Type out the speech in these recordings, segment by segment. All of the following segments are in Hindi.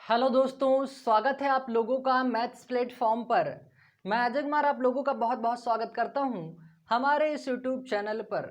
हेलो दोस्तों, स्वागत है आप लोगों का मैथ्स प्लेटफॉर्म पर। मैं अजय कुमार आप लोगों का बहुत बहुत स्वागत करता हूं हमारे इस यूट्यूब चैनल पर।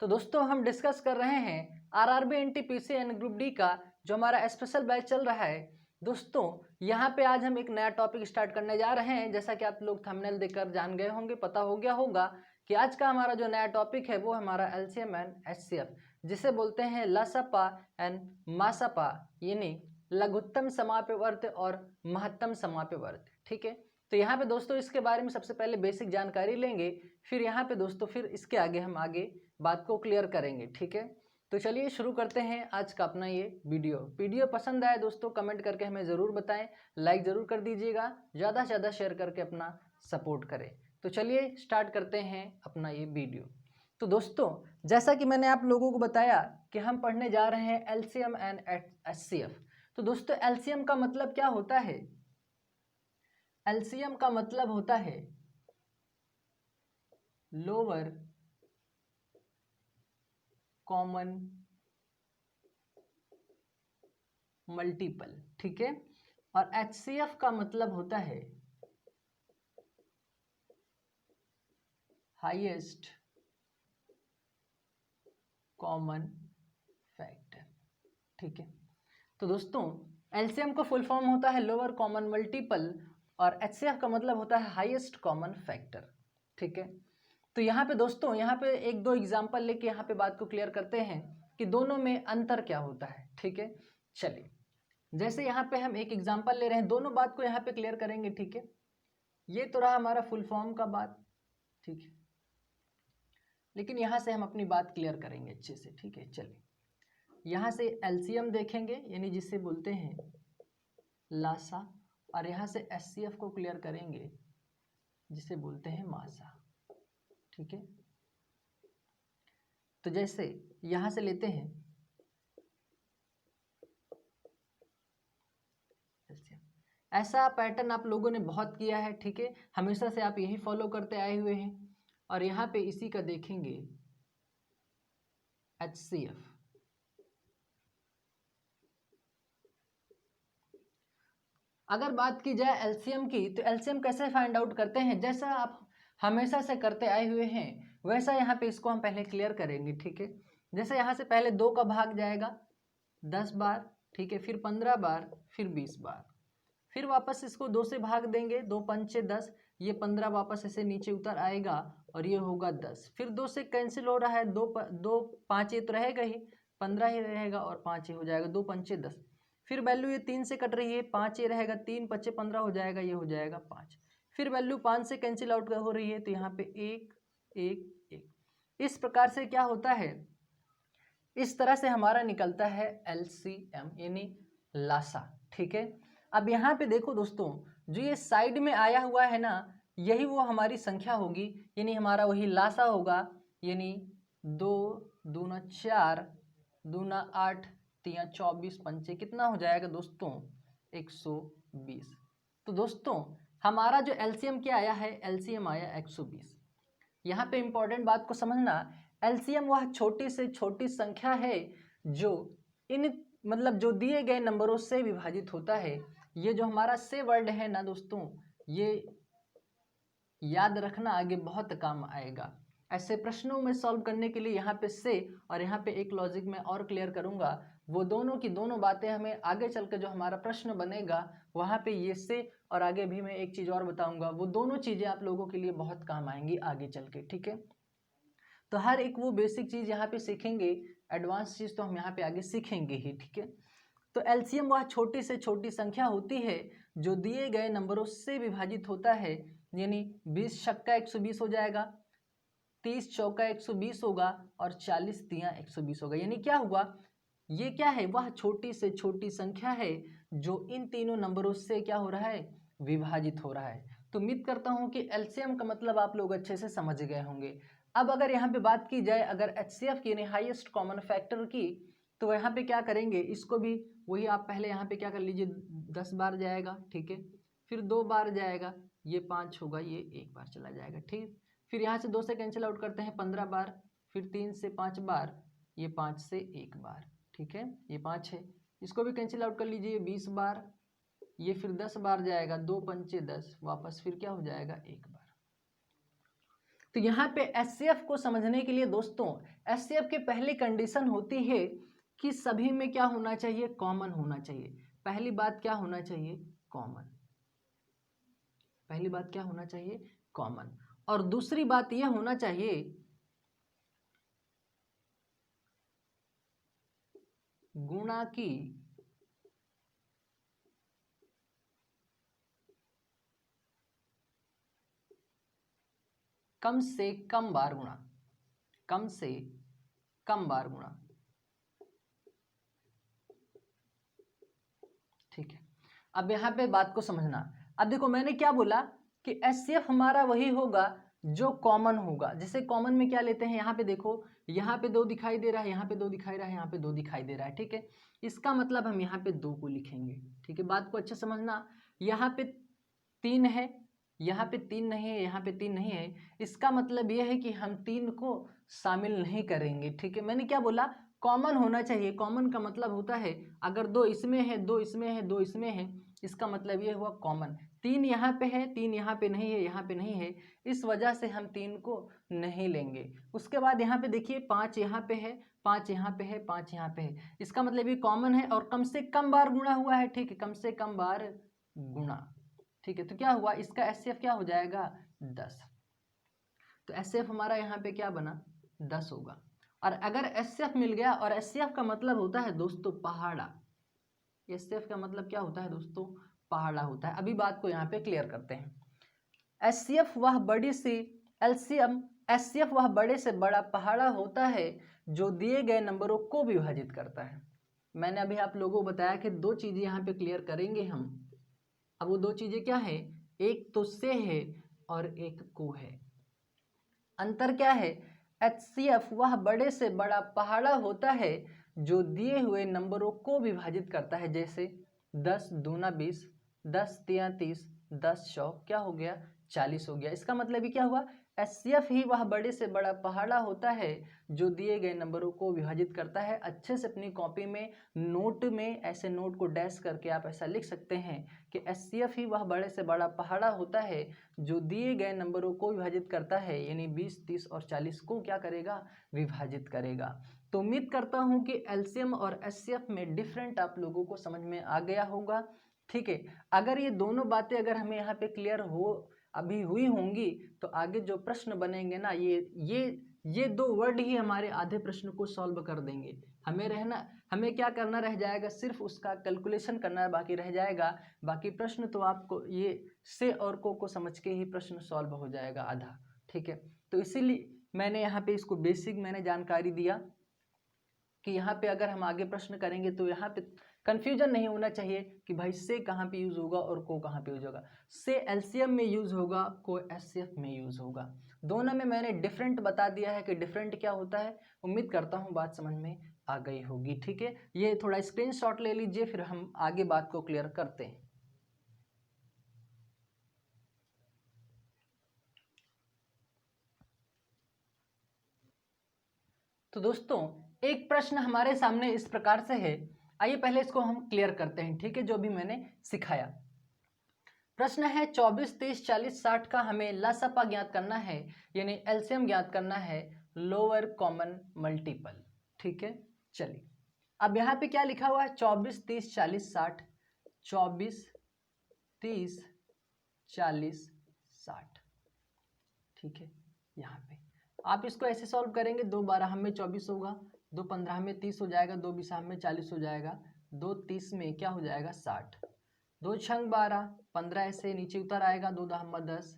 तो दोस्तों, हम डिस्कस कर रहे हैं RRB NTPC and group D का जो हमारा स्पेशल बैच चल रहा है। दोस्तों, यहाँ पे आज हम एक नया टॉपिक स्टार्ट करने जा रहे हैं। जैसा कि आप लोग थंबनेल देखकर जान गए होंगे, पता हो गया होगा कि आज का हमारा जो नया टॉपिक है वो हमारा एलसीएम एंड एचसीएफ, जिसे बोलते हैं लसपा एंड मासपा, यानी लघुत्तम समाप्यवर्त और महत्तम समाप्यवर्त। ठीक है, तो यहाँ पे दोस्तों इसके बारे में सबसे पहले बेसिक जानकारी लेंगे, फिर यहाँ पे दोस्तों फिर इसके आगे हम आगे बात को क्लियर करेंगे। ठीक है, तो चलिए शुरू करते हैं आज का अपना ये वीडियो पसंद आए दोस्तों कमेंट करके हमें ज़रूर बताएं, लाइक ज़रूर कर दीजिएगा, ज़्यादा से ज़्यादा शेयर करके अपना सपोर्ट करें। तो चलिए स्टार्ट करते हैं अपना ये वीडियो। तो दोस्तों, जैसा कि मैंने आप लोगों को बताया कि हम पढ़ने जा रहे हैं एलसीएम एंड एचसीएफ। तो दोस्तों, एलसीएम का मतलब क्या होता है? एलसीएम का मतलब होता है लोअर कॉमन मल्टीपल। ठीक है, और एचसीएफ का मतलब होता है हाईएस्ट कॉमन फैक्टर। ठीक है, तो दोस्तों एलसीएम का फुल फॉर्म होता है लोअर कॉमन मल्टीपल और एचसीएफ का मतलब होता है हाईएस्ट कॉमन फैक्टर। ठीक है, तो यहाँ पे दोस्तों यहाँ पे एक दो एग्जांपल लेके यहाँ पे बात को क्लियर करते हैं कि दोनों में अंतर क्या होता है। ठीक है, चलिए जैसे यहाँ पे हम एक एग्जांपल ले रहे हैं, दोनों बात को यहाँ पे क्लियर करेंगे। ठीक है, ये तो रहा हमारा फुल फॉर्म का बात। ठीक है, लेकिन यहाँ से हम अपनी बात क्लियर करेंगे अच्छे से। ठीक है, चलिए यहाँ से एलसीएम देखेंगे यानी जिसे बोलते हैं लासा, और यहाँ से एचसीएफ को क्लियर करेंगे जिसे बोलते हैं मासा। ठीक है, तो जैसे यहाँ से लेते हैं एलसीएम, ऐसा पैटर्न आप लोगों ने बहुत किया है। ठीक है, हमेशा से आप यही फॉलो करते आए हुए हैं, और यहाँ पे इसी का देखेंगे एचसीएफ। अगर बात की जाए एलसीएम की, तो एलसीएम कैसे फाइंड आउट करते हैं, जैसा आप हमेशा से करते आए हुए हैं वैसा यहाँ पे इसको हम पहले क्लियर करेंगे। ठीक है, जैसे यहाँ से पहले 2 का भाग जाएगा 10 बार। ठीक है, फिर 15 बार, फिर 20 बार, फिर वापस इसको 2 से भाग देंगे, 2 पंचे 10, ये 15 वापस ऐसे नीचे उतर आएगा और ये होगा 10। फिर 2 से कैंसिल हो रहा है, दो पाँच ये तो रहेगा ही, 15 ही रहेगा और 5 ही हो जाएगा, 2 पंचे 10। फिर वैल्यू ये 3 से कट रही है, 5 ये रहेगा, 3 पच्चे 15 हो जाएगा, ये हो जाएगा 5। फिर वैल्यू 5 से कैंसिल आउट हो रही है, तो यहाँ पे 1 1 1। इस प्रकार से क्या होता है, इस तरह से हमारा निकलता है एलसीएम यानी लासा। ठीक है, अब यहाँ पे देखो दोस्तों, जो ये साइड में आया हुआ है ना, यही वो हमारी संख्या होगी, यानी हमारा वही लासा होगा। यानी 2 दूना 4, दूना 8, 3 24, पंचे कितना हो जाएगा दोस्तों 120। तो दोस्तों हमारा जो एलसीएम क्या आया है, एलसीएम आया 120। यहाँ पे इंपॉर्टेंट बात को समझना, एलसीएम वह छोटी से छोटी संख्या है जो इन मतलब जो दिए गए नंबरों से विभाजित होता है। ये जो हमारा से वर्ड है ना दोस्तों, ये याद रखना आगे बहुत काम आएगा। ऐसे प्रश्नों में सॉल्व करने के लिए यहाँ पे से और यहाँ पे एक लॉजिक में और क्लियर करूँगा, वो दोनों की दोनों बातें हमें आगे चल के जो हमारा प्रश्न बनेगा वहाँ पे ये से, और आगे भी मैं एक चीज़ और बताऊँगा, वो दोनों चीज़ें आप लोगों के लिए बहुत काम आएंगी आगे चल के। ठीक है, तो हर एक वो बेसिक चीज़ यहाँ पे सीखेंगे, एडवांस चीज़ तो हम यहाँ पे आगे सीखेंगे ही। ठीक है, तो एलसीएम वह छोटी से छोटी संख्या होती है जो दिए गए नंबरों से विभाजित होता है। यानी 20 छक्का 120 हो जाएगा, 30 चौका 120 होगा और 40 तिया 120 होगा। यानी क्या हुआ, ये क्या है, वह छोटी से छोटी संख्या है जो इन तीनों नंबरों से क्या हो रहा है, विभाजित हो रहा है। तो उम्मीद करता हूँ कि एलसीएम का मतलब आप लोग अच्छे से समझ गए होंगे। अब अगर यहाँ पे बात की जाए अगर एचसीएफ की यानी हाईएस्ट कॉमन फैक्टर की, तो यहाँ पे क्या करेंगे, इसको भी वही आप पहले यहाँ पे क्या कर लीजिए, 10 बार जाएगा। ठीक है, फिर 2 बार जाएगा, ये 5 होगा, ये 1 बार चला जाएगा। ठीक, फिर यहाँ से 2 से कैंसिल आउट करते हैं 15 बार, फिर 3 से 5 बार, ये 5 से 1 बार। ठीक है, ये 5 है, इसको भी कैंसिल आउट कर लीजिए 20 बार, ये फिर 10 बार जाएगा, 2 पंचे 10, वापस फिर क्या हो जाएगा 1 बार। तो यहाँ पे एचसीएफ को समझने के लिए दोस्तों, एचसीएफ की पहली कंडीशन होती है कि सभी में क्या होना चाहिए, कॉमन होना चाहिए। पहली बात क्या होना चाहिए, कॉमन। पहली बात क्या होना चाहिए, कॉमन। और दूसरी बात यह होना चाहिए गुणा की कम से कम बार गुणा, कम से कम बार गुणा। ठीक है, अब यहाँ पे बात को समझना। अब देखो मैंने क्या बोला कि एचसीएफ हमारा वही होगा जो कॉमन होगा। जैसे कॉमन में क्या लेते हैं, यहाँ पे देखो, यहाँ पे 2 दिखाई दे रहा है, यहाँ पे 2 दिखाई रहा है, यहाँ पे 2 दिखाई दे रहा है। ठीक है, इसका मतलब हम यहाँ पे 2 को लिखेंगे। ठीक है, बात को अच्छा समझना। यहाँ पे 3 है, यहाँ पे 3 नहीं है, यहाँ पे 3 नहीं है, इसका मतलब यह है कि हम 3 को शामिल नहीं करेंगे। ठीक है, मैंने क्या बोला, कॉमन होना चाहिए। कॉमन का मतलब होता है अगर 2 इसमें है, 2 इसमें है, 2 इसमें है, इसका मतलब ये हुआ कॉमन। 3 यहाँ पे है, 3 यहाँ पे नहीं है, यहाँ पे नहीं है, इस वजह से हम 3 को नहीं लेंगे। उसके बाद यहाँ पे देखिए 5 यहाँ पे है, 5 यहाँ पे है, 5 यहाँ पे है, इसका मतलब ये कॉमन है और कम से कम बार गुणा हुआ है। ठीक है, कम से कम बार गुणा। ठीक है, तो क्या हुआ, इसका एचसीएफ क्या हो जाएगा, 10। तो एचसीएफ हमारा यहाँ पे क्या बना, 10 होगा। और अगर एचसीएफ मिल गया, और एचसीएफ का मतलब होता है दोस्तों पहाड़ा। एचसीएफ का मतलब क्या होता है दोस्तों, पहाड़ा होता है। अभी बात को यहाँ पे क्लियर करते हैं। एचसीएफ वह बड़ी सी एलसीएम, एचसीएफ वह बड़े से बड़ा पहाड़ा होता है जो दिए गए नंबरों को विभाजित करता है। मैंने अभी आप लोगों को बताया कि 2 चीजें यहाँ पे क्लियर करेंगे हम। अब वो 2 चीजें क्या है, एक तो से है और एक को है। अंतर क्या है, एचसीएफ वह बड़े से बड़ा पहाड़ा होता है जो दिए हुए नंबरों को विभाजित करता है। जैसे 10 दूना 20, 10 तिया 30, 10 100 क्या हो गया, 40 हो गया। इसका मतलब ये क्या हुआ, एचसीएफ ही वह बड़े से बड़ा पहाड़ा होता है जो दिए गए नंबरों को विभाजित करता है। अच्छे से अपनी कॉपी में नोट में ऐसे नोट को डैश करके आप ऐसा लिख सकते हैं कि एचसीएफ ही वह बड़े से बड़ा पहाड़ा होता है जो दिए गए नंबरों को विभाजित करता है, यानी 20, 30 और 40 को क्या करेगा, विभाजित करेगा। तो उम्मीद करता हूं कि एलसीएम और एचसीएफ में डिफरेंट आप लोगों को समझ में आ गया होगा। ठीक है, अगर ये दोनों बातें अगर हमें यहाँ पे क्लियर हो अभी हुई होंगी तो आगे जो प्रश्न बनेंगे ना, ये 2 वर्ड ही हमारे आधे प्रश्न को सॉल्व कर देंगे। हमें क्या करना रह जाएगा, सिर्फ उसका कैलकुलेशन करना बाकी रह जाएगा। बाकी प्रश्न तो आपको ये से और को समझ के ही प्रश्न सॉल्व हो जाएगा आधा। ठीक है, तो इसीलिए मैंने यहाँ पे इसको बेसिक मैंने जानकारी दिया कि यहाँ पे अगर हम आगे प्रश्न करेंगे तो यहाँ पे कंफ्यूजन नहीं होना चाहिए कि भाई से कहाँ पे यूज होगा और को कहाँ पे यूज होगा। से एलसीएम में यूज होगा, को एचसीएफ में यूज होगा। दोनों में मैंने डिफरेंट बता दिया है कि डिफरेंट क्या होता है। उम्मीद करता हूँ बात समझ में आ गई होगी। ठीक है, ये थोड़ा स्क्रीनशॉट ले लीजिए, फिर हम आगे बात को क्लियर करते हैं। तो दोस्तों एक प्रश्न हमारे सामने इस प्रकार से है, आइए पहले इसको हम क्लियर करते हैं। ठीक है, जो भी मैंने सिखाया। प्रश्न है 24, 30, 40, 60 का हमें लसापा ज्ञात करना है, यानी एलसीएम ज्ञात करना है, लोअर कॉमन मल्टीपल। ठीक है, चलिए अब यहाँ पे क्या लिखा हुआ है, 24, 30, 40, 60, 24, 30, 40, 60। ठीक है, यहाँ पे आप इसको ऐसे सॉल्व करेंगे, 2 12 में 24 होगा, 2 15 में 30 हो जाएगा, 2 20 में 40 हो जाएगा, 2 30 में क्या हो जाएगा 60, 2 6 12, 15 ऐसे नीचे उतर आएगा, 2 10 10,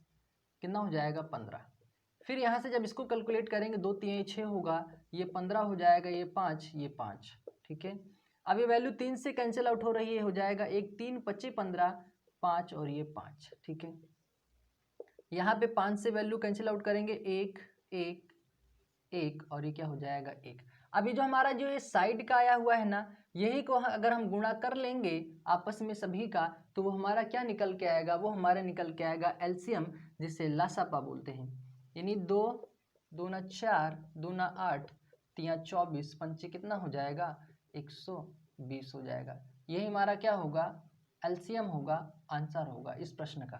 कितना हो जाएगा 15। फिर यहाँ से जब इसको कैलकुलेट करेंगे 2 3 6 होगा, ये 15 हो जाएगा, ये 5, ये 5। ठीक है, अब ये वैल्यू 3 से कैंसिल आउट हो रही है, हो जाएगा 1 3 25 15, 5 और ये 5। ठीक है, यहाँ पे 5 से वैल्यू कैंसिल आउट करेंगे, 1 1 1 और ये क्या हो जाएगा 1। अभी जो हमारा जो ये साइड का आया हुआ है ना, यही को अगर हम गुणा कर लेंगे आपस में सभी का, तो वो हमारा क्या निकल के आएगा, वो हमारा निकल के आएगा एलसीएम, जिसे लासापा बोलते हैं। यानी 2 दूना 4, दूना 8, तिया 24, पंचे कितना हो जाएगा 120 हो जाएगा। यही हमारा क्या होगा एलसीएम होगा, आंसर होगा इस प्रश्न का।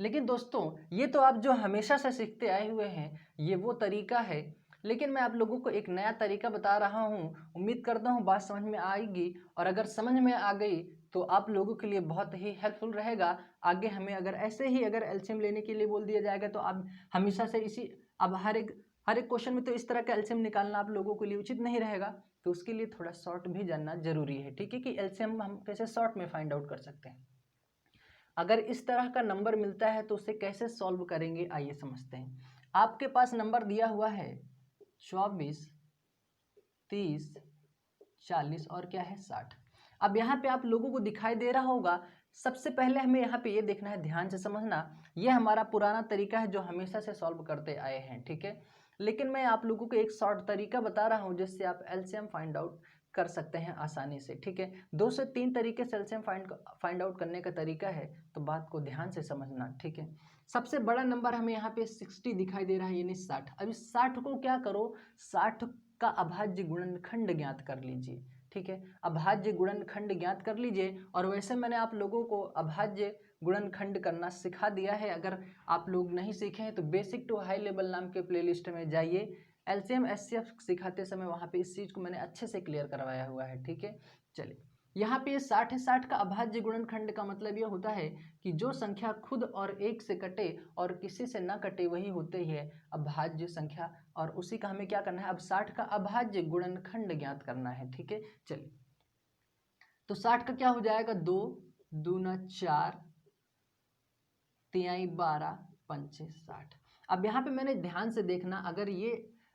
लेकिन दोस्तों ये तो आप जो हमेशा से सीखते आए हुए हैं ये वो तरीका है, लेकिन मैं आप लोगों को एक नया तरीका बता रहा हूँ। उम्मीद करता हूँ बात समझ में आएगी, और अगर समझ में आ गई तो आप लोगों के लिए बहुत ही हेल्पफुल रहेगा। आगे हमें अगर ऐसे ही अगर एलसीएम लेने के लिए बोल दिया जाएगा तो आप हमेशा से इसी, अब हर एक क्वेश्चन में तो इस तरह का एलसीएम निकालना आप लोगों के लिए उचित नहीं रहेगा, तो उसके लिए थोड़ा शॉर्ट भी जानना जरूरी है, ठीक है, कि एलसीएम हम कैसे शॉर्ट में फाइंड आउट कर सकते हैं। अगर इस तरह का नंबर मिलता है तो उसे कैसे सॉल्व करेंगे, आइए समझते हैं। आपके पास नंबर दिया हुआ है 24, 30, 40 और क्या है 60। अब यहाँ पे आप लोगों को दिखाई दे रहा होगा, सबसे पहले हमें यहाँ पे ये देखना है, ध्यान से समझना, ये हमारा पुराना तरीका है जो हमेशा से सॉल्व करते आए हैं, ठीक है। लेकिन मैं आप लोगों को एक शॉर्ट तरीका बता रहा हूँ जिससे आप एलसीएम फाइंड आउट कर सकते हैं आसानी से, ठीक है। 2 से 3 तरीके से एलसीएम फाइंड आउट करने का तरीका है, तो बात को ध्यान से समझना, ठीक है। सबसे बड़ा नंबर हमें यहाँ पे 60 दिखाई दे रहा है, यानी 60। अब इस 60 को क्या करो, 60 का अभाज्य गुणनखंड ज्ञात कर लीजिए, ठीक है। अभाज्य गुणनखंड ज्ञात कर लीजिए, और वैसे मैंने आप लोगों को अभाज्य गुणनखंड करना सिखा दिया है। अगर आप लोग नहीं सीखे हैं तो बेसिक टू हाई लेवल नाम के प्लेलिस्ट में जाइए, एलसीएम एचसीएफ सिखाते समय वहाँ पे इस चीज़ को मैंने अच्छे से क्लियर करवाया हुआ है, ठीक है। चलिए यहाँ पे 60 है, 60 का अभाज्य गुणनखंड का मतलब ये होता है कि जो संख्या खुद और एक से कटे और किसी से न कटे वही होते है अभाज्य संख्या, और उसी का हमें क्या करना है, अब 60 का अभाज्य गुणनखंड ज्ञात करना है, ठीक है। चलिए तो 60 का क्या हो जाएगा, 2 दूना 4, 3 12, 5 60। अब यहाँ पे मैंने ध्यान से देखना,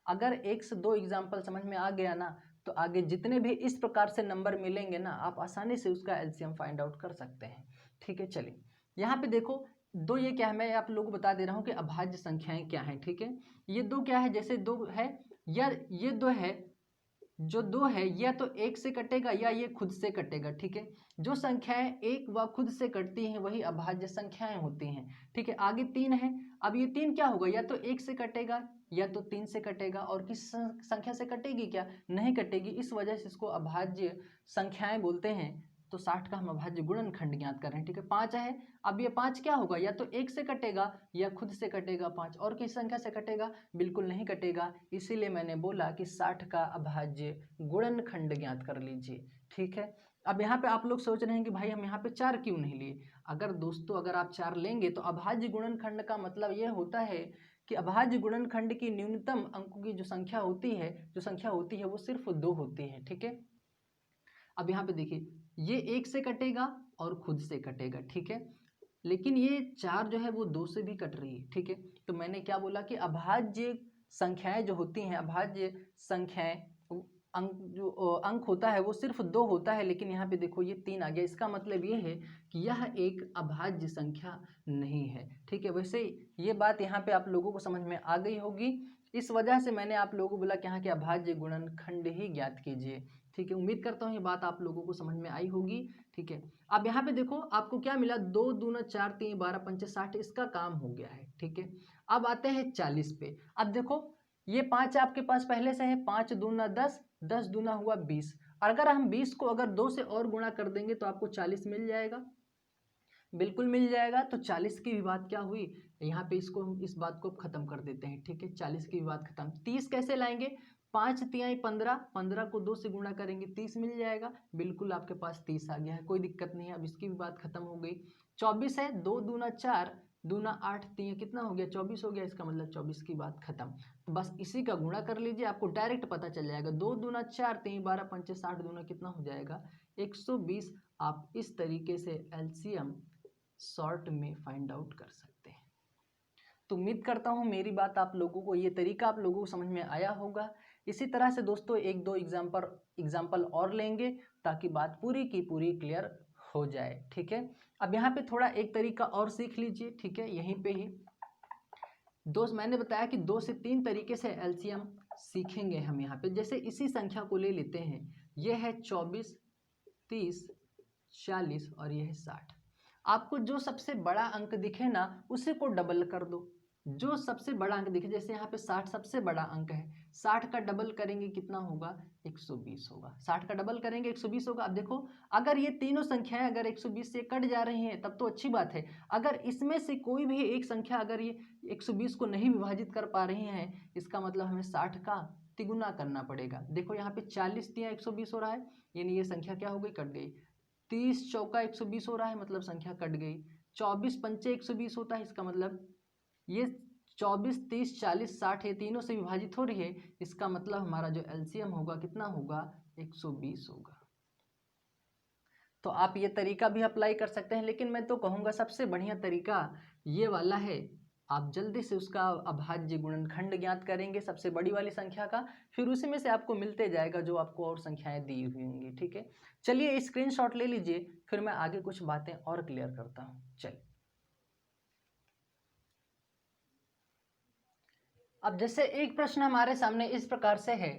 अगर 1 से 2 एग्जाम्पल समझ में आ गया ना, तो आगे जितने भी इस प्रकार से नंबर मिलेंगे ना, आप आसानी से उसका एलसीएम फाइंड आउट कर सकते हैं, ठीक है। चलिए यहाँ पे देखो, 2 ये क्या है, मैं आप लोगों को बता दे रहा हूँ कि अभाज्य संख्याएं क्या हैं, ठीक है। ये 2 क्या है, जैसे 2 है या ये 2 है, जो 2 है या तो 1 से कटेगा या ये खुद से कटेगा, ठीक है। जो संख्याएं एक व खुद से कटती हैं वही अभाज्य संख्याएं होती हैं, ठीक है। आगे 3 है, अब ये 3 क्या होगा, या तो 1 से कटेगा या तो 3 से कटेगा, और किस संख्या से कटेगी, क्या नहीं कटेगी, इस वजह से इसको अभाज्य संख्याएं बोलते हैं। तो 60 का हम अभाज्य गुणनखंड ज्ञात कर रहे हैं, ठीक है। 5 है, अब ये 5 क्या होगा, या तो 1 से कटेगा या खुद से कटेगा 5, और किस संख्या से कटेगा, बिल्कुल नहीं कटेगा, इसीलिए मैंने बोला कि 60 का अभाज्य गुणनखंड ज्ञात कर लीजिए, ठीक है। अब यहाँ पे आप लोग सोच रहे हैं कि भाई हम यहाँ पे 4 क्यों नहीं लिए। अगर दोस्तों अगर आप 4 लेंगे तो अभाज्य गुणनखंड का मतलब ये होता है कि अभाज्य गुणनखंड की न्यूनतम अंकों की जो संख्या होती है वो सिर्फ 2 होती है, ठीक है। अब यहाँ पे देखिए, ये 1 से कटेगा और खुद से कटेगा, ठीक है। लेकिन ये 4 जो है वो 2 से भी कट रही है, ठीक है। तो मैंने क्या बोला कि अभाज्य संख्याएं जो होती हैं, अभाज्य संख्याएं अंक होता है वो सिर्फ 2 होता है, लेकिन यहाँ पे देखो ये 3 आ गया, इसका मतलब ये है कि यह एक अभाज्य संख्या नहीं है, ठीक है। वैसे ये बात यहाँ पे आप लोगों को समझ में आ गई होगी, इस वजह से मैंने आप लोगों को बोला कि यहाँ के अभाज्य गुणनखंड ही ज्ञात कीजिए, ठीक है। उम्मीद करता हूँ ये बात आप लोगों को समझ में आई होगी, ठीक है। अब यहाँ पे देखो आपको क्या मिला, 2 दूना 4, 3 12, 5 60, इसका काम हो गया है, ठीक है। अब आते हैं 40 पे। अब देखो ये 5 आपके पास पहले से है, 5 दूना 10, 10 दूना हुआ 20, अगर हम 20 को अगर 2 से और गुणा कर देंगे तो आपको 40 मिल जाएगा, बिल्कुल मिल जाएगा। तो 40 की भी बात क्या हुई, यहाँ पे इसको हम इस बात को खत्म कर देते हैं, ठीक है। 40 की भी बात खत्म। 30 कैसे लाएंगे, 5 तिहाई 15, 15 को 2 से गुणा करेंगे 30 मिल जाएगा, बिल्कुल आपके पास 30 आ गया है, कोई दिक्कत नहीं है। अब इसकी भी बात खत्म हो गई। 24 है, 2 दूना 4, दूना 8, 3 कितना हो गया 24 हो गया, इसका मतलब 24 की बात खत्म। तो बस इसी का गुणा कर लीजिए, आपको डायरेक्ट पता चल जाएगा। 2 दूना 4, 3 12, 5 60, दूना कितना हो जाएगा 120। आप इस तरीके से एलसीएम शॉर्ट में फाइंड आउट कर सकते हैं। तो उम्मीद करता हूँ मेरी बात आप लोगों को, ये तरीका आप लोगों को समझ में आया होगा। इसी तरह से दोस्तों 1-2 एग्जाम्पल और लेंगे ताकि बात पूरी की पूरी क्लियर हो जाए, ठीक है। अब यहाँ पे थोड़ा एक तरीका और सीख लीजिए, ठीक है। यहीं पे ही दोस्त मैंने बताया कि 2 से 3 तरीके से एलसीएम सीखेंगे हम यहाँ पे। जैसे इसी संख्या को ले लेते हैं, ये है 24, 30, 40 और ये है 60। आपको जो सबसे बड़ा अंक दिखे ना उसी को डबल कर दो, जो सबसे बड़ा अंक देखिए, जैसे यहाँ पे 60 सबसे बड़ा अंक है, 60 का डबल करेंगे कितना होगा, 120 होगा। 60 का डबल करेंगे 120 होगा। अब देखो, अगर ये तीनों संख्याएं अगर 120 से कट जा रही हैं तब तो अच्छी बात है। अगर इसमें से कोई भी एक संख्या अगर ये 120 को नहीं विभाजित कर पा रही हैं, इसका मतलब हमें 60 का तिगुना करना पड़ेगा। देखो यहाँ पे 40 दिया 120 हो रहा है, यानी ये संख्या क्या हो गई, कट गई। 30 चौका 120 हो रहा है, मतलब संख्या कट गई। 24 पंचे 120 होता है, इसका मतलब ये 24 30 40 60 ये तीनों से विभाजित हो रही है, इसका मतलब हमारा जो एलसीएम होगा कितना होगा, 120 होगा। तो आप ये तरीका भी अप्लाई कर सकते हैं, लेकिन मैं तो कहूँगा सबसे बढ़िया तरीका ये वाला है। आप जल्दी से उसका अभाज्य गुणनखंड ज्ञात करेंगे सबसे बड़ी वाली संख्या का, फिर उसी में से आपको मिलते जाएगा जो आपको और संख्याएं दी हुई होंगी। ठीक है, चलिए स्क्रीनशॉट ले लीजिए, फिर मैं आगे कुछ बातें और क्लियर करता हूँ। चलिए, अब जैसे एक प्रश्न हमारे सामने इस प्रकार से है।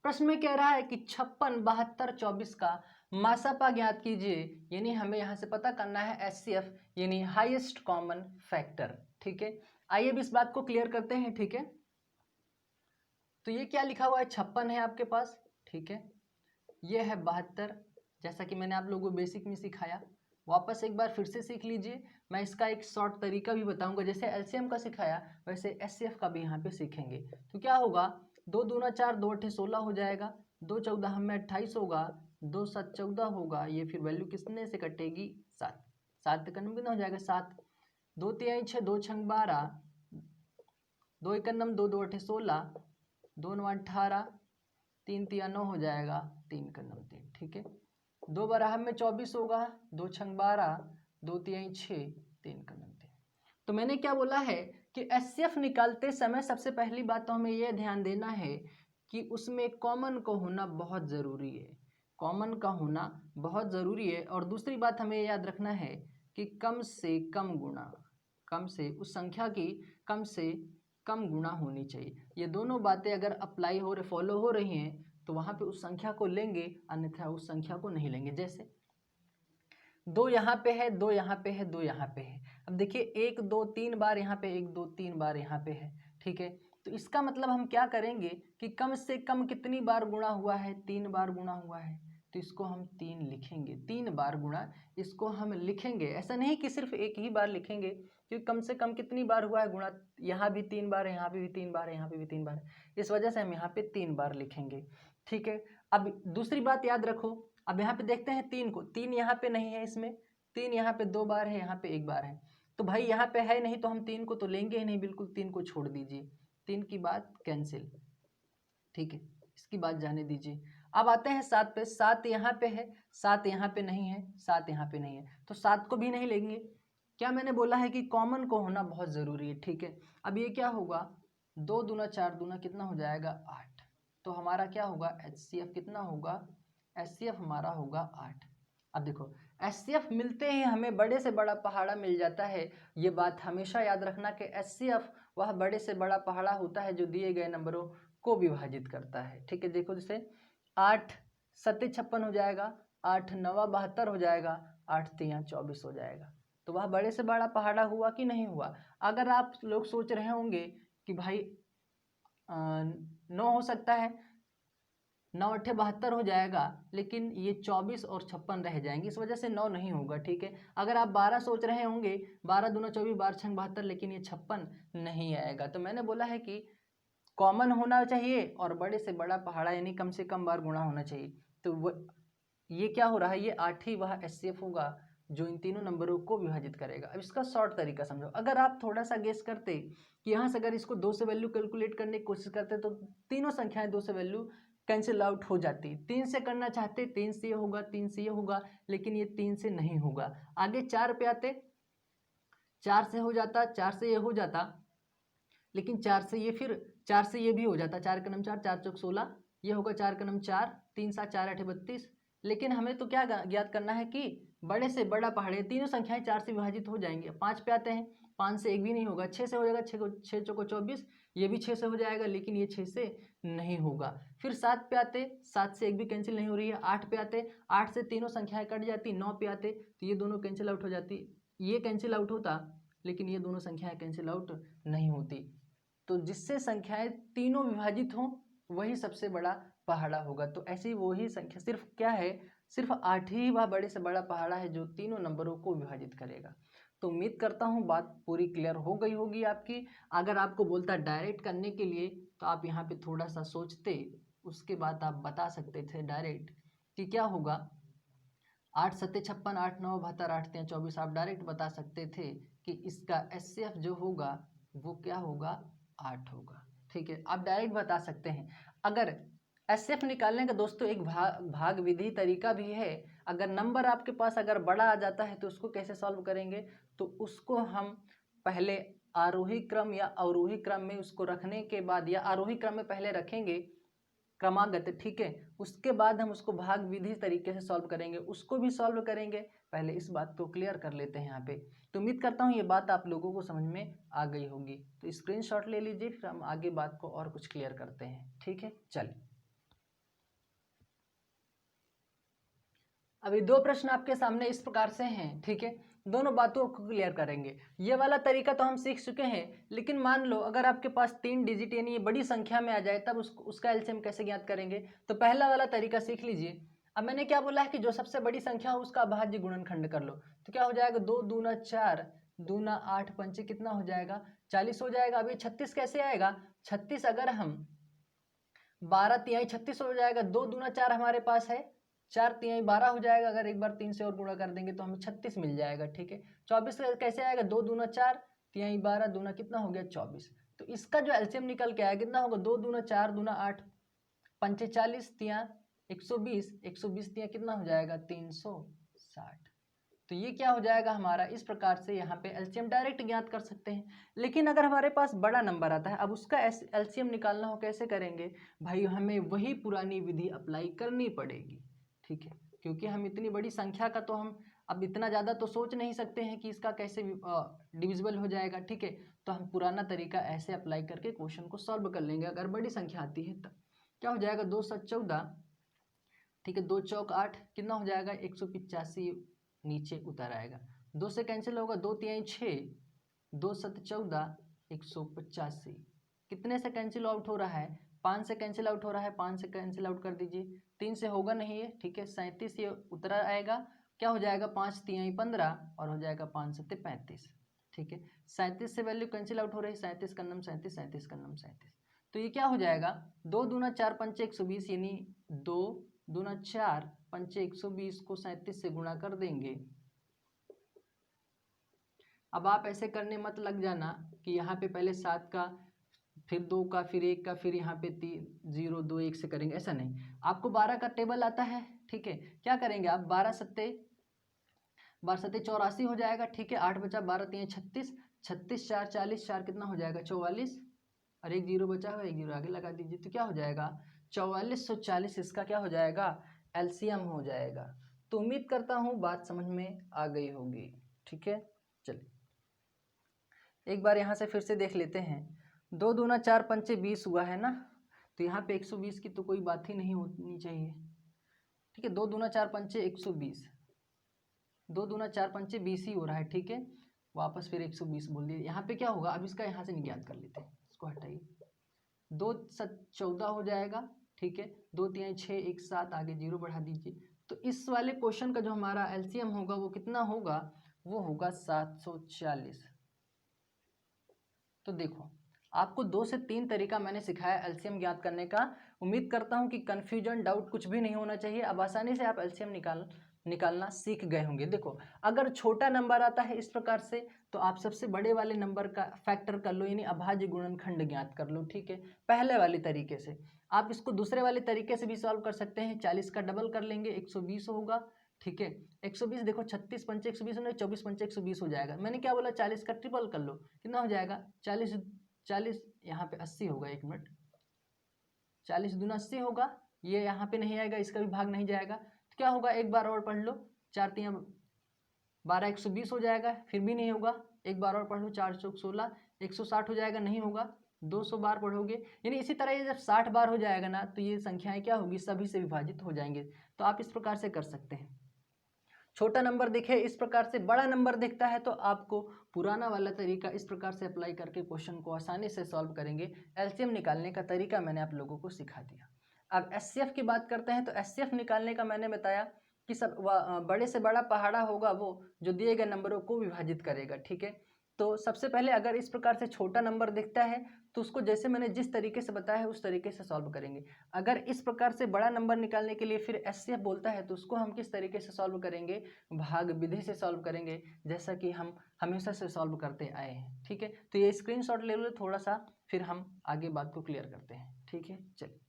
प्रश्न में कह रहा है कि 56 72 24 का मासापा ज्ञात कीजिए, यानी हमें यहाँ से पता करना है एचसीएफ यानी हाईएस्ट कॉमन फैक्टर। ठीक है, आइए अब इस बात को क्लियर करते हैं। ठीक है, तो ये क्या लिखा हुआ है, 56 है आपके पास। ठीक है, ये है 72, जैसा कि मैंने आप लोगों को बेसिक में सिखाया, वापस एक बार फिर से सीख लीजिए। मैं इसका एक शॉर्ट तरीका भी बताऊंगा, जैसे एलसीएम का सिखाया वैसे एचसीएफ का भी यहाँ पे सीखेंगे। तो क्या होगा, 2 दूना 4, 2 अठे 16 हो जाएगा, 2 14 हमें 28 होगा, 2 7 14 होगा, ये फिर वैल्यू किसने से कटेगी, 7। 7 का नंबर कितना हो जाएगा, 7। 2 3 6, 2 6 12, 2 1 9, 2 2 अठे 16, 2 9 18, 3 3 9 हो जाएगा, 3 का 9 3। ठीक है, 2 बारह में 24 होगा, 2 6 12, 2 3 6, 3 का 9 3। तो मैंने क्या बोला है कि एचसीएफ निकालते समय सबसे पहली बात तो हमें यह ध्यान देना है कि उसमें कॉमन को होना बहुत ज़रूरी है। कॉमन का होना बहुत ज़रूरी है। और दूसरी बात हमें याद रखना है कि कम से कम गुणा, कम से उस संख्या की कम से कम गुणा होनी चाहिए। ये दोनों बातें अगर अप्लाई हो रहे फॉलो हो रही हैं तो वहाँ पे उस संख्या को लेंगे, अन्यथा उस संख्या को नहीं लेंगे। जैसे 2 यहाँ पे है, 2 यहाँ पे है, 2 यहाँ पे है। अब देखिए 1 2 3 बार यहाँ पे, 1 2 3 बार यहाँ पे है। ठीक है, तो इसका मतलब हम क्या करेंगे कि कम से कम कितनी बार गुणा हुआ है, 3 बार गुणा हुआ है, तो इसको हम 3 लिखेंगे। 3 बार गुणा इसको हम लिखेंगे, ऐसा नहीं कि सिर्फ एक ही बार लिखेंगे, क्योंकि कम से कम कितनी बार हुआ है गुणा, यहाँ भी 3 बार है, यहाँ पे भी 3 बार है, यहाँ पे भी 3 बार है, इस वजह से हम यहाँ पे 3 बार लिखेंगे। ठीक है, अब दूसरी बात याद रखो, अब यहाँ पे देखते हैं 3 को, 3 यहाँ पे नहीं है, इसमें 3 यहाँ पे 2 बार है, यहाँ पे 1 बार है, तो भाई यहाँ पे है नहीं तो हम 3 को तो लेंगे ही नहीं, बिल्कुल 3 को छोड़ दीजिए, 3 की बात कैंसिल। ठीक है, इसकी बात जाने दीजिए। अब आते हैं 7 पे, 7 यहाँ पे है, 7 यहाँ पे नहीं है, 7 यहाँ पे नहीं है, तो 7 को भी नहीं लेंगे। क्या मैंने बोला है कि कॉमन को होना बहुत ज़रूरी है। ठीक है, अब ये क्या होगा, 2 दूना 4 दूना कितना हो जाएगा, 8। तो हमारा क्या होगा, एचसीएफ कितना होगा, एचसीएफ हमारा होगा 8। अब देखो एचसीएफ मिलते ही हमें बड़े से बड़ा पहाड़ा मिल जाता है। ये बात हमेशा याद रखना कि एचसीएफ वह बड़े से बड़ा पहाड़ा होता है जो दिए गए नंबरों को विभाजित करता है। ठीक है, देखो जैसे 8 7 56 हो जाएगा, 8 9 72 हो जाएगा, 8 3 24 हो जाएगा। तो वह बड़े से बड़ा पहाड़ा हुआ कि नहीं हुआ। अगर आप लोग सोच रहे होंगे कि भाई 9 हो सकता है, 9 8 72 हो जाएगा, लेकिन ये 24 और 56 रह जाएंगे, इस वजह से 9 नहीं होगा। ठीक है, अगर आप 12 सोच रहे होंगे, 12 दूना 24, 12 6 72, लेकिन ये 56 नहीं आएगा। तो मैंने बोला है कि कॉमन होना चाहिए और बड़े से बड़ा पहाड़ा यानी कम से कम बार गुणा होना चाहिए। तो ये क्या हो रहा है, ये 8 ही वह एचसीएफ होगा जो इन तीनों नंबरों को विभाजित करेगा। अब इसका शॉर्ट तरीका समझो, अगर आप थोड़ा सा गेस करते कि यहाँ से अगर इसको 2 से वैल्यू कैलकुलेट करने की कोशिश करते तो तीनों संख्याएं 2 से वैल्यू कैंसिल आउट हो जाती। 3 से करना चाहते 3 से ये होगा, 3 से ये होगा, लेकिन ये 3 से नहीं होगा। आगे 4 पे आते, 4 से हो जाता, 4 से ये हो जाता, लेकिन 4 से ये फिर 4 से ये भी हो जाता, 4 का नम 4, 4 चौक 16, ये होगा 4 का नम 4, 3 7 4 8 32। लेकिन हमें तो क्या ज्ञात करना है कि बड़े से बड़ा पहाड़े तीनों संख्याएं 4 से विभाजित हो जाएंगे। 5 पे आते हैं, 5 से एक भी नहीं होगा, 6 से हो जाएगा, 6 चौको 24, ये भी 6 से हो जाएगा, लेकिन ये 6 से नहीं होगा। फिर 7 पे आते, 7 से एक भी कैंसिल नहीं हो रही है। 8 पे आते, 8 से तीनों संख्याएं कट जाती, 9 पे आते तो ये दोनों कैंसिल आउट हो जाती, ये कैंसिल आउट होता, लेकिन ये दोनों संख्याएं कैंसिल आउट नहीं होती। तो जिससे संख्याएं तीनों विभाजित हों वही सबसे बड़ा पहाड़ा होगा। तो ऐसी वही संख्या सिर्फ क्या है, सिर्फ 8 ही वह बड़े से बड़ा पहाड़ा है जो तीनों नंबरों को विभाजित करेगा। तो उम्मीद करता हूँ बात पूरी क्लियर हो गई होगी आपकी। अगर आपको बोलता डायरेक्ट करने के लिए तो आप यहाँ पे थोड़ा सा सोचते, उसके बाद आप बता सकते थे डायरेक्ट कि क्या होगा। 8 सत्ते 56, 8 9 72, 8 3 24। आप डायरेक्ट बता सकते थे कि इसका एचसीएफ जो होगा वो क्या होगा, 8 होगा। ठीक है, आप डायरेक्ट बता सकते हैं। अगर एचसीएफ निकालने का दोस्तों एक भाग विधि तरीका भी है। अगर नंबर आपके पास अगर बड़ा आ जाता है तो उसको कैसे सॉल्व करेंगे, तो उसको हम पहले आरोही क्रम या अवरोही क्रम में उसको रखने के बाद, या आरोही क्रम में पहले रखेंगे क्रमागत, ठीक है, उसके बाद हम उसको भाग विधि तरीके से सॉल्व करेंगे, उसको भी सॉल्व करेंगे। पहले इस बात को क्लियर कर लेते हैं यहाँ पे। तो उम्मीद करता हूँ ये बात आप लोगों को समझ में आ गई होगी। तो स्क्रीनशॉट ले लीजिए, फिर हम आगे बात को और कुछ क्लियर करते हैं। ठीक है, चलिए अभी 2 प्रश्न आपके सामने इस प्रकार से हैं। ठीक है, दोनों बातों को क्लियर करेंगे। ये वाला तरीका तो हम सीख चुके हैं, लेकिन मान लो अगर आपके पास 3 डिजिट यानी ये बड़ी संख्या में आ जाए तब उसका एलसीएम कैसे ज्ञात करेंगे। तो पहला वाला तरीका सीख लीजिए। अब मैंने क्या बोला है कि जो सबसे बड़ी संख्या हो उसका अभाज्य गुणनखंड कर लो। तो क्या हो जाएगा, 2 दूना 4 दूना 8 पंचे कितना हो जाएगा, 40 हो जाएगा। अभी 36 कैसे आएगा, 36 अगर हम 12 तिहाई 36 हो जाएगा। 2 दूना 4 हमारे पास है, 4 तिहाई 12 हो जाएगा। अगर एक बार 3 से और गुणा कर देंगे तो हमें 36 मिल जाएगा। ठीक है, 24 कैसे आएगा, 2 दूना 4 तिहाई 12 दूना कितना हो गया 24। तो इसका जो एलसीएम निकल के आया कितना होगा, 2 दूना 4 दूना 8 पंचे 40 तिया 120, 120 तिया कितना हो जाएगा 360। तो ये क्या हो जाएगा हमारा, इस प्रकार से यहाँ पे एलसीएम डायरेक्ट ज्ञात कर सकते हैं। लेकिन अगर हमारे पास बड़ा नंबर आता है, अब उसका एलसीएम निकालना हो कैसे करेंगे भाई, हमें वही पुरानी विधि अप्लाई करनी पड़ेगी। ठीक है, क्योंकि हम इतनी बड़ी संख्या का तो हम अब इतना ज़्यादा तो सोच नहीं सकते हैं कि इसका कैसे डिविजिबल हो जाएगा। ठीक है, तो हम पुराना तरीका ऐसे अप्लाई करके क्वेश्चन को सॉल्व कर लेंगे। अगर बड़ी संख्या आती है तब क्या हो जाएगा, 2 7 14, ठीक है, 2 चौक 8 कितना हो जाएगा 185 नीचे उतर आएगा। 2 से कैंसिल होगा, 2 तिहाई 6, 2 7 14, 185 कितने से कैंसिल आउट हो रहा है, 5 से कैंसिल आउट हो रहा है, 5 से कैंसिल आउट कर दीजिए, 3 से होगा नहीं है। ठीक है, 37 ये उतरा आएगा। क्या हो जाएगा, 5 तिहाई 15 और हो जाएगा 5 सत्ते 35। ठीक है, 37 से वैल्यू कैंसिल आउट हो रही है, 37 का नम 37, 37 का नम 37। तो ये क्या हो जाएगा, 2 दूना 4 पंचे 120 यानी 2 दूना 4 पंचे 120 को 37 से गुणा कर देंगे। अब आप ऐसे करने मत लग जाना कि यहाँ पे पहले 7 का फिर 2 का फिर 1 का फिर यहाँ पे 0 2 1 से करेंगे, ऐसा नहीं। आपको 12 का टेबल आता है। ठीक है, क्या करेंगे आप, 12 सत्ते 84 हो जाएगा। ठीक है, 8 बचा 12 3 36, 36 4 40, 4 कितना हो जाएगा 44 और 1 जीरो बचा हुआ, 1 जीरो आगे लगा दीजिए। तो क्या हो जाएगा 4440, इसका क्या हो जाएगा एलसीएम हो जाएगा। तो उम्मीद करता हूँ बात समझ में आ गई होगी। ठीक है, चलिए एक बार यहाँ से फिर से देख लेते हैं। 2 दूना 4 पंचे 20 हुआ है ना, तो यहाँ पे 120 की तो कोई बात ही नहीं होनी चाहिए। ठीक है, 2 दूना 4 पंचे 120, 2 दूना 4 पंचे 20 ही हो रहा है। ठीक है, वापस फिर 120 बोल दिए। यहाँ पे क्या होगा, अब इसका यहाँ से निज्ञात कर लेते हैं, इसको हटाइए। 2 7 14 हो जाएगा। ठीक है, 2 3 6 1 7 आगे 0 बढ़ा दीजिए। तो इस वाले क्वेश्चन का जो हमारा एलसीएम होगा वो कितना होगा, वो होगा 740। तो देखो आपको 2 से 3 तरीका मैंने सिखाया एलसीएम ज्ञात करने का। उम्मीद करता हूँ कि कन्फ्यूजन डाउट कुछ भी नहीं होना चाहिए। अब आसानी से आप एलसीएम निकालना सीख गए होंगे। देखो अगर छोटा नंबर आता है इस प्रकार से तो आप सबसे बड़े वाले नंबर का फैक्टर कर लो, यानी अभाज्य गुणनखंड ज्ञात कर लो। ठीक है, पहले वाले तरीके से। आप इसको दूसरे वाले तरीके से भी सॉल्व कर सकते हैं। 40 का डबल कर लेंगे 120 होगा। ठीक है, 120 देखो 36 पंचे 120 होने, 24 पंचे 120 हो जाएगा। मैंने क्या बोला, 40 का ट्रिपल कर लो, कितना हो जाएगा 40 यहाँ पे 80 होगा। 1 मिनट, 40 दूना 80 होगा। ये यहाँ पे नहीं आएगा, इसका भी भाग नहीं जाएगा। तो क्या होगा, एक बार और पढ़ लो, 4 तिया 12 120 हो जाएगा, फिर भी नहीं होगा। एक बार और पढ़ लो, 4 चौक 16 160 हो जाएगा, नहीं होगा। 200 बार पढ़ोगे, यानी इसी तरह ये जब 60 बार हो जाएगा ना तो ये संख्याएं क्या होगी, सभी से विभाजित हो जाएंगे। तो आप इस प्रकार से कर सकते हैं। छोटा नंबर दिखे इस प्रकार से, बड़ा नंबर दिखता है तो आपको पुराना वाला तरीका इस प्रकार से अप्लाई करके क्वेश्चन को आसानी से सॉल्व करेंगे। एलसीएम निकालने का तरीका मैंने आप लोगों को सिखा दिया। अब एचसीएफ की बात करते हैं तो एचसीएफ निकालने का मैंने बताया कि सब बड़े से बड़ा पहाड़ा होगा वो जो दिए गए नंबरों को विभाजित करेगा, ठीक है। तो सबसे पहले अगर इस प्रकार से छोटा नंबर दिखता है तो उसको जैसे मैंने जिस तरीके से बताया है उस तरीके से सॉल्व करेंगे। अगर इस प्रकार से बड़ा नंबर निकालने के लिए फिर एचसीएफ बोलता है तो उसको हम किस तरीके से सॉल्व करेंगे, भाग विधि से सॉल्व करेंगे, जैसा कि हम हमेशा से सॉल्व करते आए हैं, ठीक है। तो ये स्क्रीनशॉट ले लो थोड़ा सा, फिर हम आगे बात को क्लियर करते हैं, ठीक है। चलिए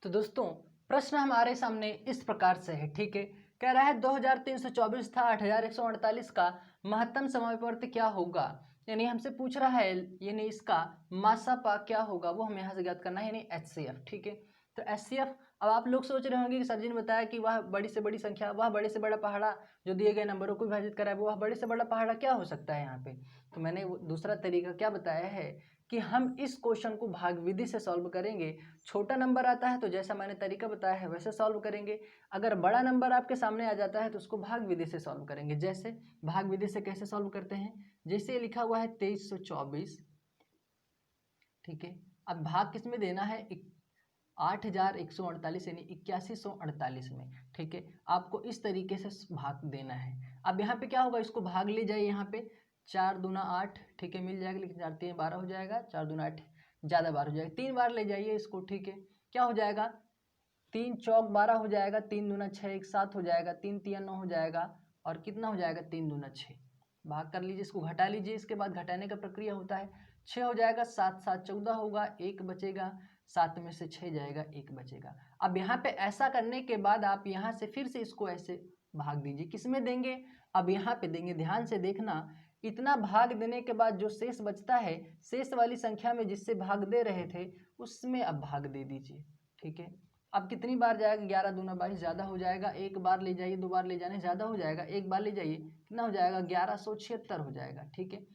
तो दोस्तों प्रश्न हमारे सामने इस प्रकार से है, ठीक है। कह रहा है 2324 था 8148 का महत्तम समानुपाती क्या होगा, यानी हमसे पूछ रहा है यानी इसका मासापा क्या होगा वो हमें यहाँ से ज्ञात करना है, यानी एचसीएफ, ठीक है। तो एचसीएफ, अब आप लोग सोच रहे होंगे कि सर जी ने बताया कि वह बड़ी से बड़ी संख्या, वह बड़े से बड़ा पहाड़ा जो दिए गए नंबरों को विभाजित करा है, वह बड़े से बड़ा पहाड़ा क्या हो सकता है यहाँ पे। तो मैंने दूसरा तरीका क्या बताया है कि हम इस क्वेश्चन को भाग विधि से सॉल्व करेंगे। छोटा नंबर आता है तो जैसा मैंने तरीका बताया है वैसे सॉल्व करेंगे। अगर बड़ा नंबर आपके सामने आ जाता है तो उसको भाग विधि से सॉल्व करेंगे। जैसे भाग विधि से कैसे सॉल्व करते हैं, जैसे लिखा हुआ है 2324, ठीक है। अब भाग किस में देना है, 8148 यानी 8148 में, ठीक है। आपको इस तरीके से भाग देना है। अब यहाँ पे क्या होगा, इसको भाग ले जाइए, यहाँ पे 4 दूना 8, ठीक है, मिल जाएगा, लेकिन 4 3 12 हो जाएगा, 4 दूना 8 ज़्यादा बार हो जाएगा, 3 बार ले जाइए इसको, ठीक है। क्या हो जाएगा, 3 चौक 12 हो जाएगा, 3 दूना 6 1 7 हो जाएगा, 3 3 9 हो जाएगा, और कितना हो जाएगा 3 दूना 6, भाग कर लीजिए, इसको घटा लीजिए, इसके बाद घटाने का प्रक्रिया होता है, 6 हो जाएगा, 7 7 14 होगा, 1 बचेगा, 7 में से 6 जाएगा, 1 बचेगा। अब यहाँ पे ऐसा करने के बाद आप यहाँ से फिर से इसको ऐसे भाग दीजिए, किस में देंगे, अब यहाँ पे देंगे, ध्यान से देखना, इतना भाग देने के बाद जो शेष बचता है, शेष वाली संख्या में जिससे भाग दे रहे थे उसमें अब भाग दे दीजिए, ठीक है। अब कितनी बार जाएगा, 11 दूना 22 ज़्यादा हो जाएगा, एक बार ले जाइए, 2 बार ले जाने ज़्यादा हो जाएगा, एक बार ले जाइए, कितना हो जाएगा, 1176 हो जाएगा, ठीक है।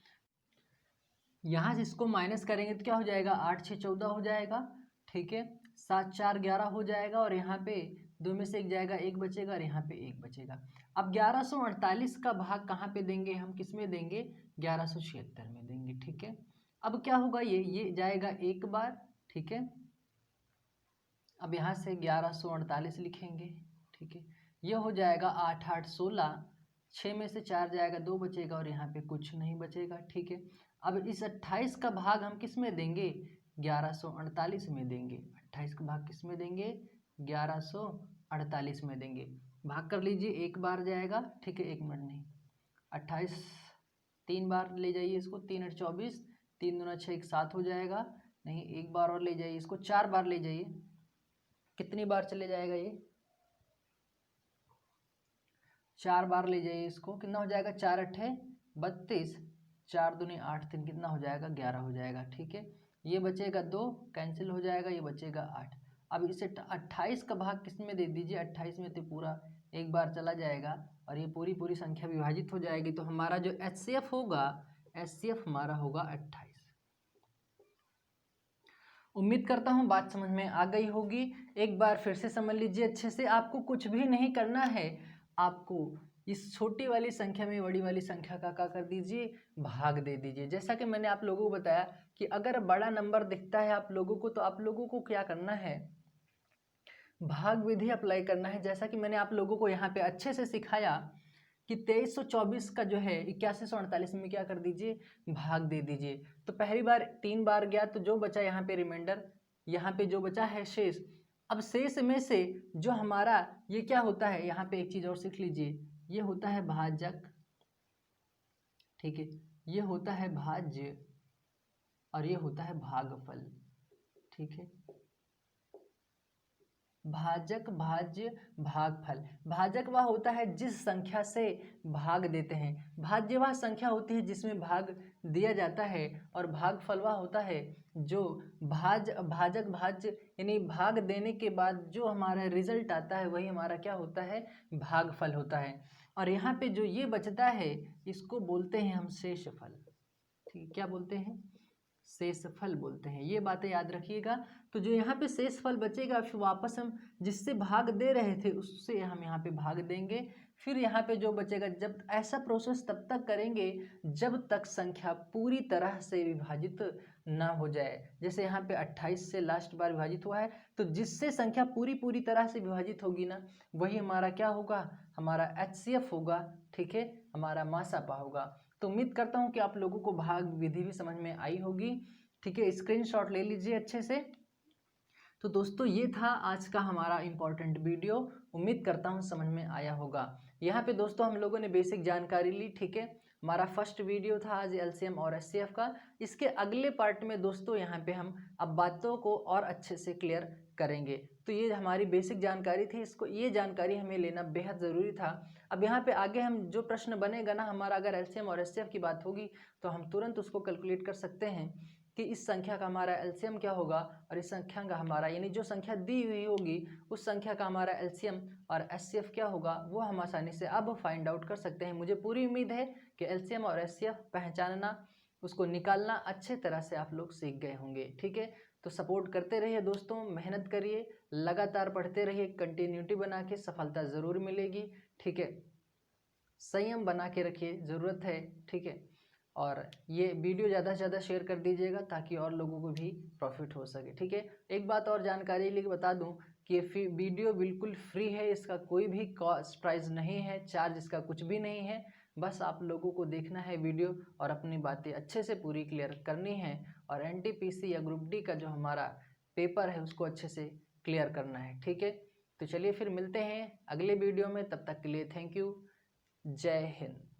यहाँ से इसको माइनस करेंगे तो क्या हो जाएगा, 8 6 14 हो जाएगा, ठीक है, 7 4 11 हो जाएगा, और यहाँ पे 2 में से 1 जाएगा, 1 बचेगा, और यहाँ पे 1 बचेगा। अब 1148 का भाग कहाँ पे देंगे हम, किस में देंगे, 1176 में देंगे, ठीक है। अब क्या होगा, ये जाएगा एक बार, ठीक है। अब यहाँ से 1148 लिखेंगे, ठीक है, ये हो जाएगा 8 8 16, 6 में से 4 जाएगा, 2 बचेगा, और यहाँ पे कुछ नहीं बचेगा, ठीक है। अब इस 28 का भाग हम किस में देंगे, 1148 में देंगे, 28 का भाग किस में देंगे, 1148 में देंगे, भाग कर लीजिए, एक बार जाएगा, ठीक है, 1 मिनट नहीं, 28 3 बार ले जाइए इसको, 3 8 24, 3 दूना 6 1 7 हो जाएगा, नहीं, एक बार और ले जाइए इसको, 4 बार ले जाइए, कितनी बार चले जाएगा ये, 4 बार ले जाइए इसको, कितना हो जाएगा, 4 अट्ठे 32, 4 दूनी 8 3 कितना हो जाएगा, 11 हो जाएगा, ठीक है। ये बचेगा 2, कैंसिल हो जाएगा, ये बचेगा 8। अब इसे 28 का भाग किस में दे दीजिए, 28 में तो पूरा एक बार चला जाएगा, और ये पूरी पूरी संख्या विभाजित हो जाएगी, तो हमारा जो एचसीएफ होगा, एचसीएफ हमारा होगा 28। उम्मीद करता हूँ बात समझ में आ गई होगी। एक बार फिर से समझ लीजिए अच्छे से, आपको कुछ भी नहीं करना है, आपको इस छोटी वाली संख्या में बड़ी वाली संख्या का क्या कर दीजिए, भाग दे दीजिए। जैसा कि मैंने आप लोगों को बताया कि अगर बड़ा नंबर दिखता है आप लोगों को, तो आप लोगों को क्या करना है, भाग विधि अप्लाई करना है। जैसा कि मैंने आप लोगों को यहाँ पे अच्छे से सिखाया कि 2324 का जो है 8148 में क्या कर दीजिए, भाग दे दीजिए। तो पहली बार 3 बार गया, तो जो बचा यहाँ पे रिमाइंडर, यहाँ पे जो बचा है शेष। अब शेष में से जो हमारा ये क्या होता है, यहाँ पे एक चीज़ और सीख लीजिए, ये होता है भाजक, ठीक है, ये होता है भाज्य, और ये होता है भागफल, ठीक है। भाजक, भाज्य, भागफल। भाजक वह होता है जिस संख्या से भाग देते हैं, भाज्य वह संख्या होती है जिसमें भाग दिया जाता है, और भागफल वह होता है जो भाजक भाज्य यानी भाग देने के बाद जो हमारा रिजल्ट आता है वही हमारा क्या होता है, भागफल होता है। और यहाँ पे जो ये बचता है इसको बोलते हैं हम शेषफल, ठीक, क्या बोलते हैं, शेषफल बोलते हैं। ये बातें याद रखिएगा। तो जो यहाँ पे शेष फल बचेगा फिर वापस हम जिससे भाग दे रहे थे उससे हम यहाँ पे भाग देंगे। फिर यहाँ पे जो बचेगा, जब ऐसा प्रोसेस तब तक करेंगे जब तक संख्या पूरी तरह से विभाजित ना हो जाए। जैसे यहाँ पे 28 से लास्ट बार विभाजित हुआ है, तो जिससे संख्या पूरी तरह से विभाजित होगी ना, वही हमारा क्या होगा, हमारा HCF होगा, ठीक है, हमारा मासापा होगा। तो उम्मीद करता हूँ कि आप लोगों को भाग विधि भी समझ में आई होगी, ठीक है। स्क्रीनशॉट ले लीजिए अच्छे से। तो दोस्तों ये था आज का हमारा इम्पोर्टेंट वीडियो, उम्मीद करता हूँ समझ में आया होगा। यहाँ पे दोस्तों हम लोगों ने बेसिक जानकारी ली, ठीक है। हमारा फर्स्ट वीडियो था आज LCM और HCF का। इसके अगले पार्ट में दोस्तों यहाँ पे हम अब बातों को और अच्छे से क्लियर करेंगे। तो ये हमारी बेसिक जानकारी थी, इसको ये जानकारी हमें लेना बेहद ज़रूरी था। अब यहाँ पे आगे हम जो प्रश्न बनेगा ना हमारा, अगर LCM और HCF की बात होगी तो हम तुरंत उसको कैलकुलेट कर सकते हैं कि इस संख्या का हमारा LCM क्या होगा और इस संख्या का हमारा, यानी जो संख्या दी हुई होगी उस संख्या का हमारा LCM और HCF क्या होगा वो हम आसानी से अब फाइंड आउट कर सकते हैं। मुझे पूरी उम्मीद है कि LCM और HCF पहचानना, उसको निकालना अच्छे तरह से आप लोग सीख गए होंगे, ठीक है। तो सपोर्ट करते रहिए दोस्तों, मेहनत करिए, लगातार पढ़ते रहिए, कंटिन्यूटी बना के सफलता ज़रूर मिलेगी, ठीक है। संयम बना के रखिए, ज़रूरत है, ठीक है। और ये वीडियो ज़्यादा से ज़्यादा शेयर कर दीजिएगा ताकि और लोगों को भी प्रॉफिट हो सके, ठीक है। एक बात और जानकारी लिए बता दूं कि ये वीडियो बिल्कुल फ्री है, इसका कोई भी कॉस्ट प्राइस नहीं है, चार्ज इसका कुछ भी नहीं है। बस आप लोगों को देखना है वीडियो और अपनी बातें अच्छे से पूरी क्लियर करनी है और NTPC या ग्रुप डी का जो हमारा पेपर है उसको अच्छे से क्लियर करना है, ठीक है। तो चलिए फिर मिलते हैं अगले वीडियो में, तब तक के लिए थैंक यू, जय हिंद।